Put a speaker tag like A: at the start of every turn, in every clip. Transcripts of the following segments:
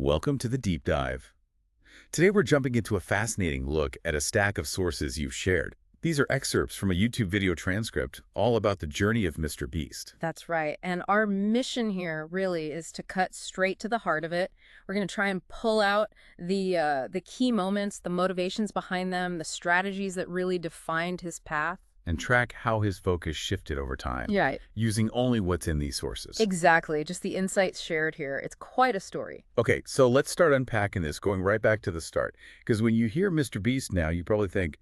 A: Welcome to the Deep Dive. Today we're jumping into a fascinating look at a stack of sources you've shared. These are excerpts from a YouTube video transcript all about the journey of Mr. Beast.
B: That's right. And our mission here really is to cut straight to the heart of it. We're going to try and pull out the key moments, the motivations behind them, the strategies that really defined his path.
A: And track how his focus shifted over time,
B: Right.
A: using only what's in these sources.
B: Exactly. Just the insights shared here. It's quite a story.
A: Okay, so let's start unpacking this, going right back to the start. Because when you hear Mr. Beast now, you probably think,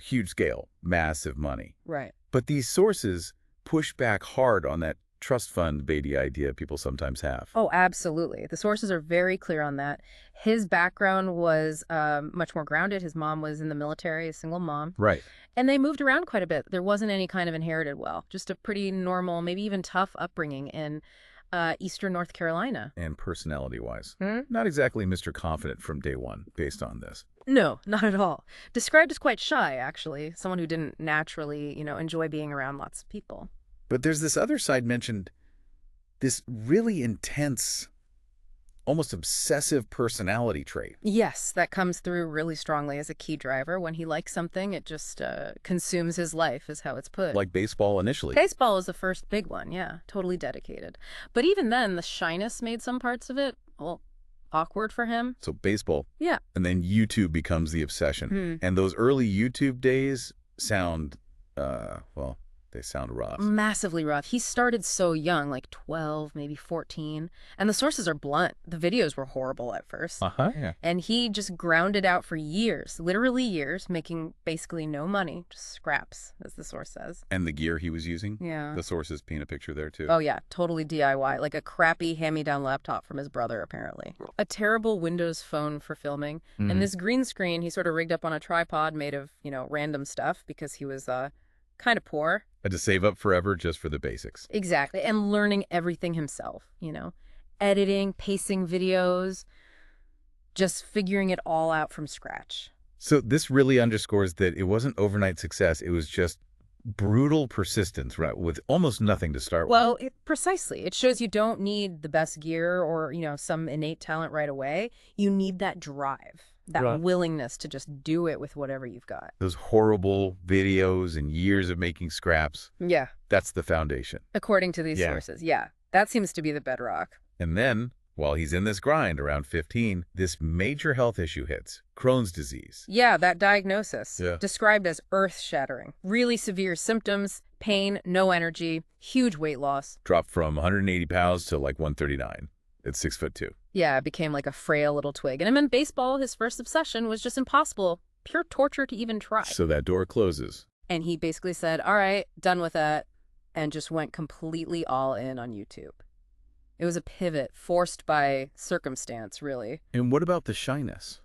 A: huge scale, massive money.
B: Right.
A: But these sources push back hard on that trust fund baity idea people sometimes have.
B: Oh, absolutely. The sources are very clear on that. His background was much more grounded. His mom was in the military, a single mom.
A: Right.
B: And they moved around quite a bit. There wasn't any kind of inherited wealth, just a pretty normal, maybe even tough upbringing in Eastern North Carolina.
A: And personality-wise, not exactly Mr. Confident from day one, based on this.
B: No, not at all. Described as quite shy, actually. Someone who didn't naturally, enjoy being around lots of people.
A: But there's this other side mentioned, this really intense, almost obsessive personality trait.
B: Yes, that comes through really strongly as a key driver. When he likes something, it just consumes his life, is how it's put.
A: Like baseball initially.
B: Baseball is the first big one, yeah. Totally dedicated. But even then, the shyness made some parts of it, awkward for him.
A: So baseball.
B: Yeah.
A: And then YouTube becomes the obsession. And those early YouTube days sound, they sound rough.
B: Massively rough. He started so young, like 12, maybe 14. And the sources are blunt. The videos were horrible at first.
A: Yeah.
B: And he just ground it out for years, literally years, making basically no money, just scraps, as the source says.
A: And the gear he was using?
B: Yeah.
A: The sources paint a picture there, too.
B: Oh, yeah. Totally DIY. Like a crappy hand-me-down laptop from his brother, apparently. A terrible Windows phone for filming. And this green screen he sort of rigged up on a tripod made of, random stuff because he was kind of poor.
A: Had to save up forever just for the basics.
B: Exactly. And learning everything himself, editing, pacing videos, just figuring it all out from scratch.
A: So this really underscores that it wasn't overnight success. It was just brutal persistence, right, with almost nothing to start with.
B: Well, precisely. It shows you don't need the best gear or, some innate talent right away. You need that drive. That willingness to just do it with whatever you've got.
A: Those horrible videos and years of making scraps.
B: Yeah.
A: That's the foundation.
B: According to these sources, yeah. That seems to be the bedrock.
A: And then, while he's in this grind around 15, this major health issue hits, Crohn's disease.
B: Yeah, that diagnosis.
A: Yeah.
B: Described as earth-shattering. Really severe symptoms, pain, no energy, huge weight loss.
A: Dropped from 180 pounds to like 139 at 6'2".
B: Yeah, it became like a frail little twig. And in baseball, his first obsession was just impossible. Pure torture to even try.
A: So that door closes.
B: And he basically said, all right, done with that, and just went completely all in on YouTube. It was a pivot forced by circumstance, really.
A: And what about the shyness?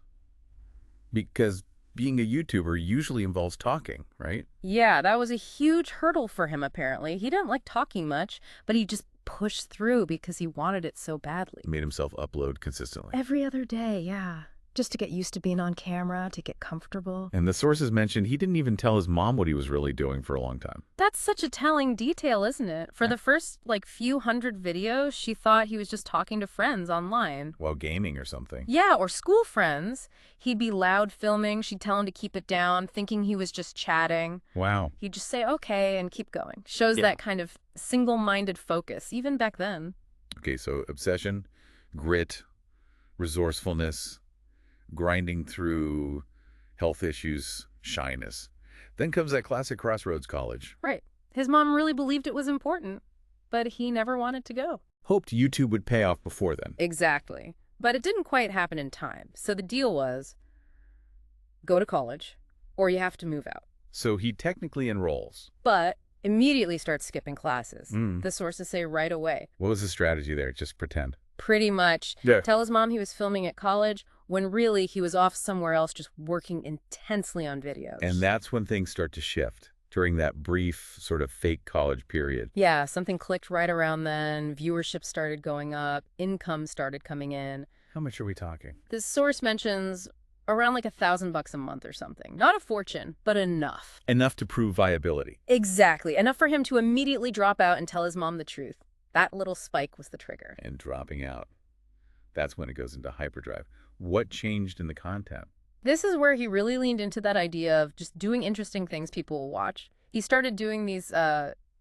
A: Because being a YouTuber usually involves talking, right?
B: Yeah, that was a huge hurdle for him, apparently. He didn't like talking much, but he just pushed through because he wanted it so badly.
A: Made himself upload consistently.
B: Every other day, yeah. Just to get used to being on camera, to get comfortable.
A: And the sources mentioned he didn't even tell his mom what he was really doing for a long time.
B: That's such a telling detail, isn't it? For the first, few hundred videos, she thought he was just talking to friends online.
A: While gaming or something.
B: Yeah, or school friends. He'd be loud filming. She'd tell him to keep it down, thinking he was just chatting.
A: Wow.
B: He'd just say, okay, and keep going. Shows that kind of single-minded focus, even back then.
A: Okay, so obsession, grit, resourcefulness, grinding through health issues, shyness. Then comes that classic crossroads college.
B: Right. His mom really believed it was important, but he never wanted to go.
A: Hoped YouTube would pay off before then.
B: Exactly. But it didn't quite happen in time. So the deal was, go to college, or you have to move out.
A: So he technically enrolls.
B: But immediately starts skipping classes. The sources say right away.
A: What was the strategy there? Just pretend.
B: Pretty much.
A: Yeah.
B: Tell his mom he was filming at college, when really he was off somewhere else just working intensely on videos.
A: And that's when things start to shift, during that brief sort of fake college period.
B: Yeah, something clicked right around then. Viewership started going up. Income started coming in.
A: How much are we talking?
B: This source mentions around like $1,000 a month or something. Not a fortune, but enough.
A: Enough to prove viability.
B: Exactly. Enough for him to immediately drop out and tell his mom the truth. That little spike was the trigger.
A: And dropping out. That's when it goes into hyperdrive. What changed in the content?
B: This is where he really leaned into that idea of just doing interesting things people will watch. He started doing these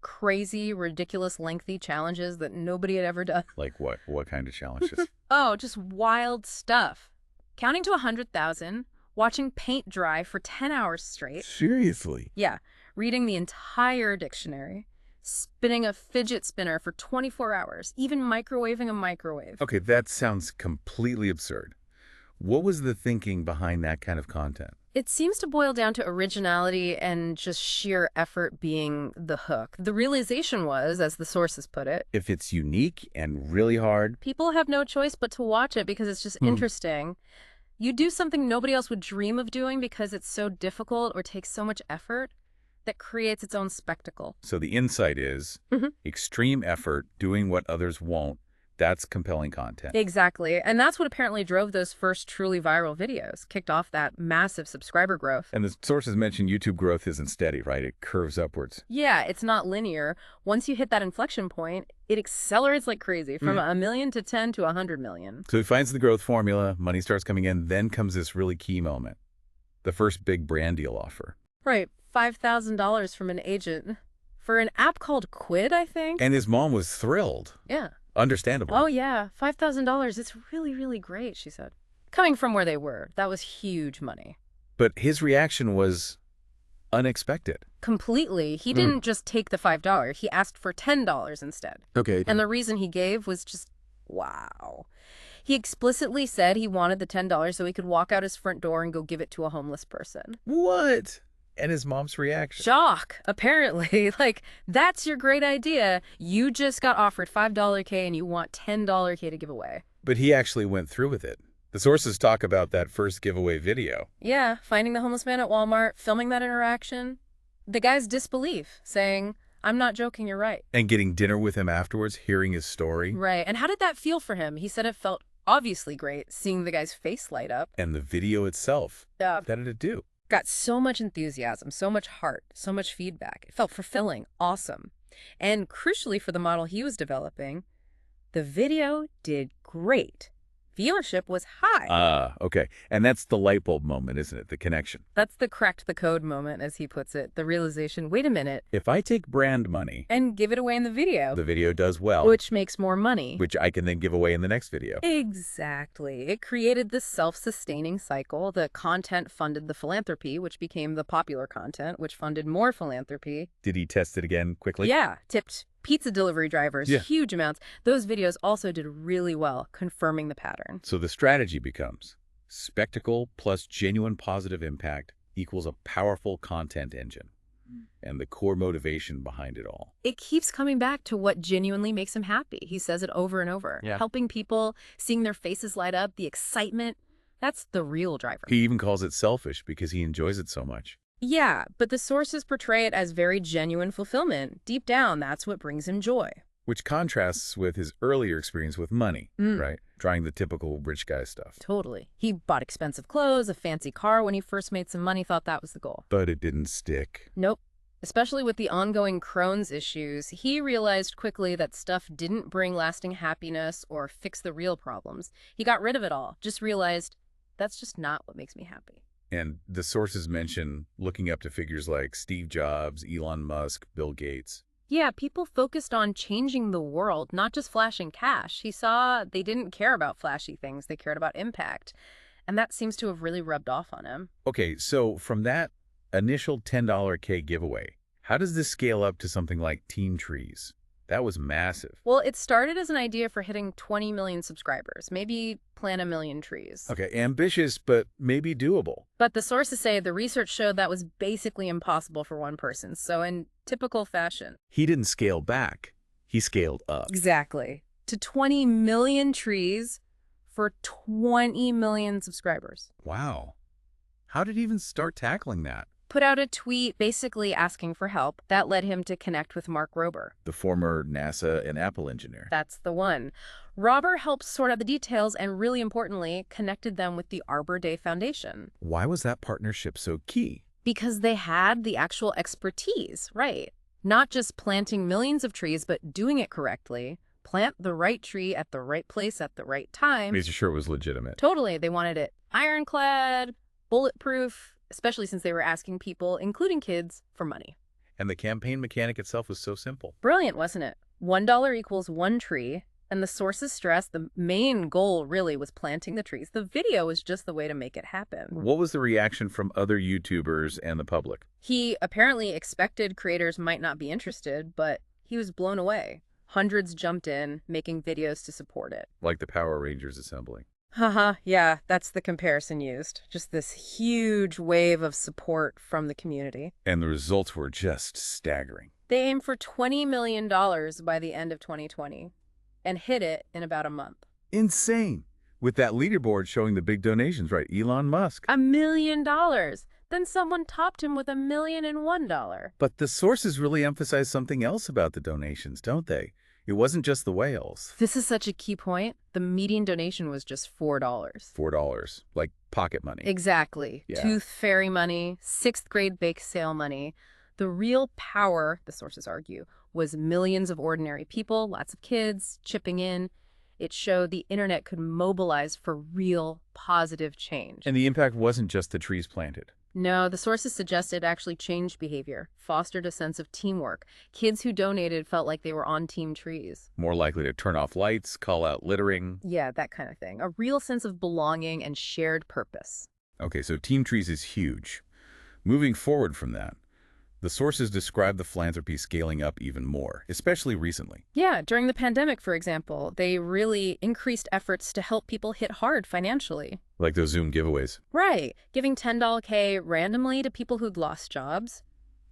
B: crazy, ridiculous, lengthy challenges that nobody had ever done.
A: Like what? What kind of challenges?
B: Oh, just wild stuff. Counting to 100,000, watching paint dry for 10 hours straight.
A: Seriously?
B: Yeah, reading the entire dictionary, spinning a fidget spinner for 24 hours, even microwaving a microwave.
A: Okay, that sounds completely absurd. What was the thinking behind that kind of content?
B: It seems to boil down to originality and just sheer effort being the hook. The realization was, as the sources put it,
A: If it's unique and really hard,
B: people have no choice but to watch it because it's just interesting. You do something nobody else would dream of doing because it's so difficult or takes so much effort that creates its own spectacle.
A: so the insight is extreme effort, doing what others won't, that's compelling content.
B: Exactly. And that's what apparently drove those first truly viral videos, kicked off that massive subscriber growth.
A: And the sources mentioned YouTube growth isn't steady, right? It curves upwards.
B: Yeah, it's not linear. Once you hit that inflection point, it accelerates like crazy from 1 million to 10 to 100 million.
A: So he finds the growth formula, money starts coming in, then comes this really key moment. The first big brand deal offer.
B: Right. $5,000 from an agent for an app called Quid, I think.
A: And his mom was thrilled.
B: Yeah.
A: Understandable.
B: Oh, yeah. $5,000. It's really, really great, she said. Coming from where they were, that was huge money.
A: But his reaction was unexpected.
B: Completely. He didn't just take the $5. He asked for $10 instead.
A: Okay.
B: And the reason he gave was just, wow. He explicitly said he wanted the $10 so he could walk out his front door and go give it to a homeless person.
A: What? And his mom's reaction.
B: Shock, apparently. Like, that's your great idea. You just got offered $5K and you want $10K to give away.
A: But he actually went through with it. The sources talk about that first giveaway video.
B: Yeah, finding the homeless man at Walmart, filming that interaction. The guy's disbelief, saying, I'm not joking, you're right.
A: And getting dinner with him afterwards, hearing his story.
B: Right. And how did that feel for him? He said it felt obviously great, seeing the guy's face light up.
A: And the video itself. What did it do?
B: Got so much enthusiasm, so much heart, so much feedback. It felt fulfilling, awesome. And crucially for the model he was developing, the video did great. Viewership was high.
A: Okay. And that's the light bulb moment, isn't it? The connection.
B: That's the cracked the code moment, as he puts it. The realization, wait a minute.
A: If I take brand money
B: And give it away in the video.
A: the video does well,
B: Which makes more money.
A: which I can then give away in the next video.
B: Exactly. It created this self-sustaining cycle. The content funded the philanthropy, which became the popular content, which funded more philanthropy.
A: Did he test it again quickly?
B: Yeah, tipped pizza delivery drivers,
A: Yeah.
B: huge amounts. Those videos also did really well, confirming the pattern.
A: So the strategy becomes spectacle plus genuine positive impact equals a powerful content engine. And the core motivation behind it all.
B: It keeps coming back to what genuinely makes him happy. He says it over and over.
A: Yeah.
B: Helping people, seeing their faces light up, the excitement, that's the real driver.
A: He even calls it selfish because he enjoys it so much.
B: Yeah, but the sources portray it as very genuine fulfillment. Deep down, that's what brings him joy.
A: Which contrasts with his earlier experience with money, right? Trying the typical rich guy stuff.
B: Totally. He bought expensive clothes, a fancy car when he first made some money, thought that was the goal.
A: But it didn't stick.
B: Nope. Especially with the ongoing Crohn's issues, he realized quickly that stuff didn't bring lasting happiness or fix the real problems. He got rid of it all, just realized that's just not what makes me happy.
A: And the sources mention looking up to figures like Steve Jobs, Elon Musk, Bill Gates.
B: Yeah, people focused on changing the world, not just flashing cash. He saw they didn't care about flashy things, they cared about impact. And that seems to have really rubbed off on him.
A: Okay, so from that initial $10K giveaway, how does this scale up to something like Team Trees? That was massive.
B: Well, it started as an idea for hitting 20 million subscribers, maybe plant 1 million trees.
A: Okay, ambitious, but maybe doable.
B: But the sources say the research showed that was basically impossible for one person. So in typical fashion.
A: He didn't scale back. He scaled up.
B: Exactly. To 20 million trees for 20 million subscribers.
A: Wow. How did he even start tackling that?
B: Put out a tweet basically asking for help. That led him to connect with Mark Rober.
A: The former NASA and Apple engineer.
B: That's the one. Rober helped sort out the details and, really importantly, connected them with the Arbor Day Foundation.
A: Why was that partnership so key?
B: Because they had the actual expertise, right? Not just planting millions of trees, but doing it correctly, Plant the right tree at the right place at the right time.
A: Made sure it was legitimate.
B: Totally. They wanted it ironclad, bulletproof, especially since they were asking people, including kids, for money.
A: And the campaign mechanic itself was so simple.
B: Brilliant, wasn't it? $1 equals one tree, and the sources stressed the main goal really was planting the trees. The video was just the way to make it happen.
A: What was the reaction from other YouTubers and the public?
B: He apparently expected creators might not be interested, but he was blown away. Hundreds jumped in, making videos to support it.
A: Like the Power Rangers assembly.
B: Haha, yeah, that's the comparison used. Just this huge wave of support from the community.
A: And the results were just staggering.
B: They aimed for $20 million by the end of 2020 and hit it in about a month.
A: Insane. With that leaderboard showing the big donations, right? Elon Musk.
B: $1 million. Then someone topped him with $1,001,001.
A: But the sources really emphasize something else about the donations, don't they? It wasn't just the whales.
B: This is such a key point. The median donation was just $4.
A: $4, like pocket money.
B: Exactly.
A: Yeah.
B: Tooth fairy money, 6th grade bake sale money. The real power, the sources argue, was millions of ordinary people, lots of kids, chipping in. It showed the internet could mobilize for real positive change.
A: And the impact wasn't just the trees planted.
B: No, the sources suggested actually changed behavior, fostered a sense of teamwork. Kids who donated felt like they were on team trees.
A: More likely to turn off lights, call out littering.
B: Yeah, that kind of thing. A real sense of belonging and shared purpose.
A: Okay, so team trees is huge. Moving forward from that, the sources describe the philanthropy scaling up even more, especially recently.
B: Yeah, during the pandemic, for example, they really increased efforts to help people hit hard financially.
A: Like those Zoom giveaways.
B: Right, giving $10K randomly to people who'd lost jobs.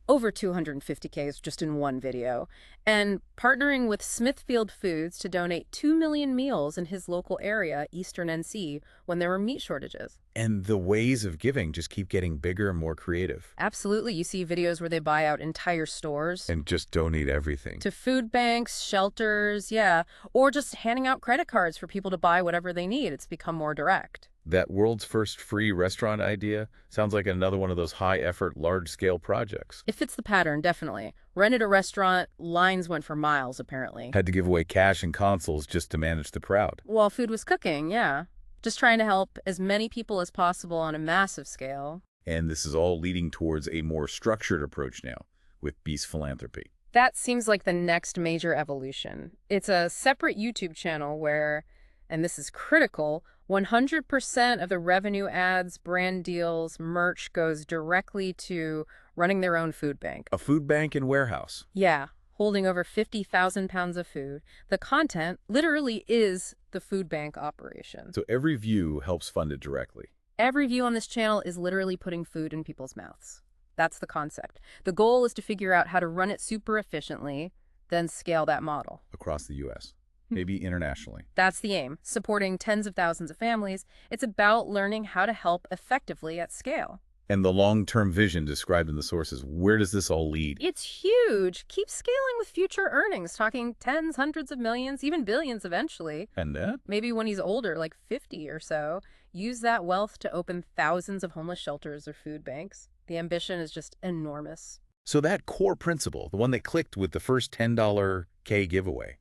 B: Over 250K just in one video. And partnering with Smithfield Foods to donate 2 million meals in his local area, Eastern NC, when there were meat shortages.
A: And the ways of giving just keep getting bigger and more creative.
B: Absolutely. You see videos where they buy out entire stores.
A: And just donate everything.
B: To food banks, shelters, yeah. Or just handing out credit cards for people to buy whatever they need. It's become more direct.
A: That world's first free restaurant idea sounds like another one of those high-effort, large-scale projects.
B: It fits the pattern, definitely. Rented a restaurant, lines went for miles, apparently.
A: Had to give away cash and consoles just to manage the crowd.
B: While food was cooking, yeah. Just trying to help as many people as possible on a massive scale.
A: And this is all leading towards a more structured approach now, with Beast Philanthropy.
B: That seems like the next major evolution. It's a separate YouTube channel where, and this is critical, 100% of the revenue ads, brand deals, merch goes directly to running their own food bank.
A: A food bank and warehouse.
B: Yeah, holding over 50,000 pounds of food. The content literally is the food bank operation.
A: So every view helps fund it directly.
B: Every view on this channel is literally putting food in people's mouths. That's the concept. The goal is to figure out how to run it super efficiently, then scale that model.
A: Across the U.S., maybe internationally.
B: That's the aim, supporting tens of thousands of families. It's about learning how to help effectively at scale.
A: And the long-term vision described in the sources, where does this all lead?
B: It's huge. Keep scaling with future earnings, talking tens, hundreds of millions, even billions eventually.
A: And that?
B: Maybe when he's older, like 50 or so, use that wealth to open thousands of homeless shelters or food banks. The ambition is just enormous.
A: So that core principle, the one that clicked with the first $10K giveaway,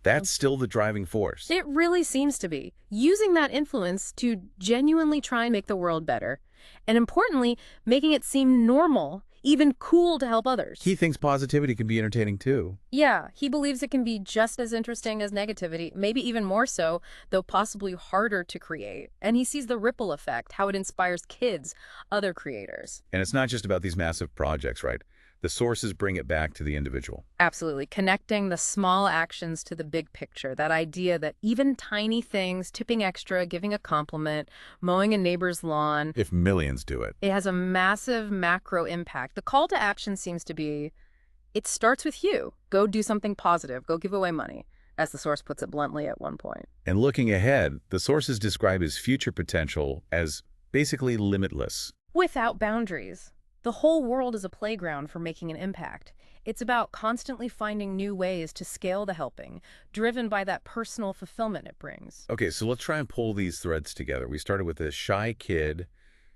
A: that's still the driving force.
B: It really seems to be. Using that influence to genuinely try and make the world better. And importantly, making it seem normal, even cool to help others.
A: He thinks positivity can be entertaining too.
B: Yeah, he believes it can be just as interesting as negativity, maybe even more so, though possibly harder to create. And he sees the ripple effect, how it inspires kids, other creators.
A: And it's not just about these massive projects, right? The sources bring it back to the individual.
B: Absolutely. Connecting the small actions to the big picture. That idea that even tiny things, tipping extra, giving a compliment, mowing a neighbor's lawn.
A: If millions do it.
B: It has a massive macro impact. The call to action seems to be, it starts with you. Go do something positive. Go give away money, as the source puts it bluntly at one point.
A: And looking ahead, the sources describe his future potential as basically limitless.
B: Without boundaries. The whole world is a playground for making an impact. It's about constantly finding new ways to scale the helping, driven by that personal fulfillment it brings.
A: Okay, so let's try and pull these threads together. We started with this shy kid,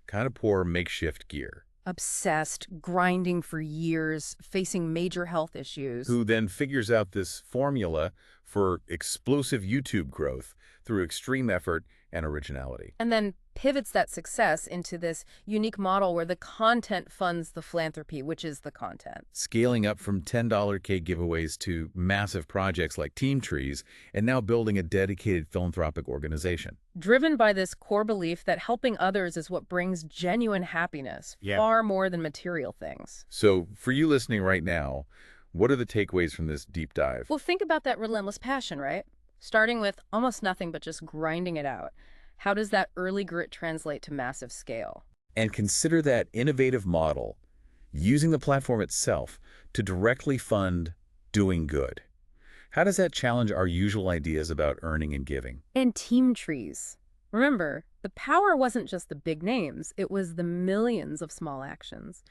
A: kind of poor makeshift gear.
B: Obsessed, grinding for years, facing major health issues.
A: who then figures out this formula for explosive YouTube growth through extreme effort and originality.
B: And then pivots that success into this unique model where the content funds the philanthropy, which is the content.
A: Scaling up from $10 cake giveaways to massive projects like Team Trees, and now building a dedicated philanthropic organization.
B: Driven by this core belief that helping others is what brings genuine happiness, far more than material things.
A: So, for you listening right now, what are the takeaways from this deep dive?
B: Well, think about that relentless passion, right? Starting with almost nothing but just grinding it out. How does that early grit translate to massive scale?
A: And consider that innovative model, using the platform itself to directly fund doing good. How does that challenge our usual ideas about earning and giving?
B: And Team Trees. Remember, the power wasn't just the big names, it was the millions of small actions.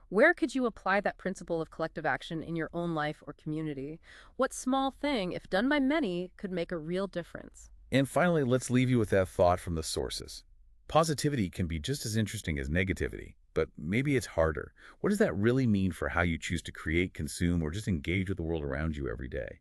B: Where could you apply that principle of collective action in your own life or community? What small thing, if done by many, could make a real difference?
A: And finally, let's leave you with that thought from the sources. Positivity can be just as interesting as negativity, but maybe it's harder. What does that really mean for how you choose to create, consume, or just engage with the world around you every day?